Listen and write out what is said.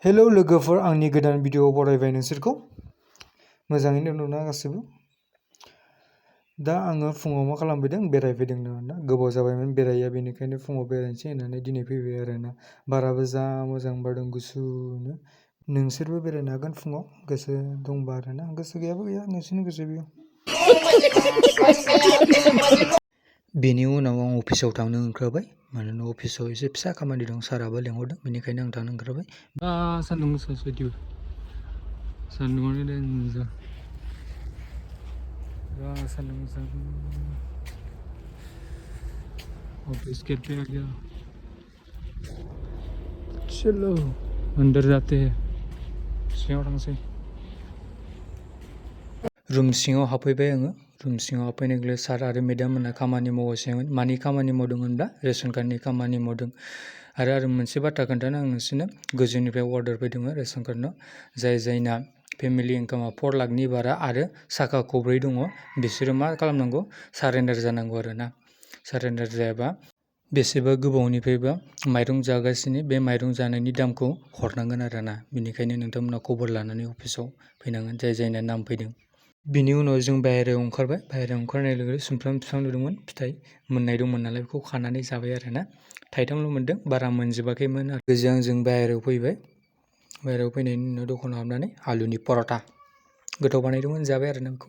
Hello लोगोफोर, आंनि गोदान भिडिअ बरायबाय नोंसोरखौ। मोजाङैनो दंना गासैबो? दा आङो फुङाव मा खालामफैदों, बेरायफैदों ना। गोबाव जाबायमोन बेरायैया, बेनिखायनो फुङाव बेरायनोसै होननानै दिनै फैबाय आरोना। बाराबो जा मोजां बारदों गुसुनो। नोंसोरबो बेरायनो हागोन फुङाव, गोसो दंबा आरोना। गोसो गैयाबो गैया, नोंसोरनि गोसो बेयो। बेनि उनाव आं अफिसाव थांनो ओंखारबाय, मानोना अफिसाव एसे फिसा खामानि दं, साराबो लेंहरदों, बेनिखायनो आं थांनो ओंखारबाय। सान्दुं गोसा दिउ, सान्दुंआनो देनजार, सान्दुं गोसा। ऑफिस गेट पे आ गया, चलो अंदर जाते हैं, सिङाव थांसै। रुम सिङाव हाबफैबाय आङो। रुम सिङाव हाबफैनाय लोगो सार आरो मेडाम मोनहा खामानि मावगासिनोमोन। मानि खामानि मावदों होनब्ला रेशन कार्डनि खामानि मावदों। आरो मोनसे बाथ्रा खोन्थानो आं नोंसोरनो, गोजौनिफ्राय अर्डार फैदोंमोन रेशन कार्डनाव। जायना फेमिलि इनकामा 4 लाखनि बारा आरो साखा खब्रै दङ, बिसोरो मा खालामनांगौ, सारेन्डार जानांगौ आरोना। सारेन्डार जायाबा बेसेबा गोबावनिफ्रायबा माइरं जागासिनो, बे माइरं जानायनि दामखौ हरनांगोन आरोना। बेनिखायनो नोंथांमोना खबर लानानै अफिसाव फैनांगोन, जायना नाम फैदों। बिनि उनाव जों बाहेरायाव ओंखारबाय। बाहेरायाव ओंखारनाय लोगो सुमफ्राम बिफां नुदोंमोन, फिथाइ मोननाय दंमोन नालाय, बेखौ खानानै जाबाय आरोना। थाइथामल' मोनदों, बारा मोनजोबाखैमोन आरो। गोजों जों बाहेरायाव फैबाय। बाहेरायाव फैनायनि उनाव दखानाव हाबनानै आलुनि पराथा गोथाव बानायदोंमोन, जाबाय आरोना बेखौ।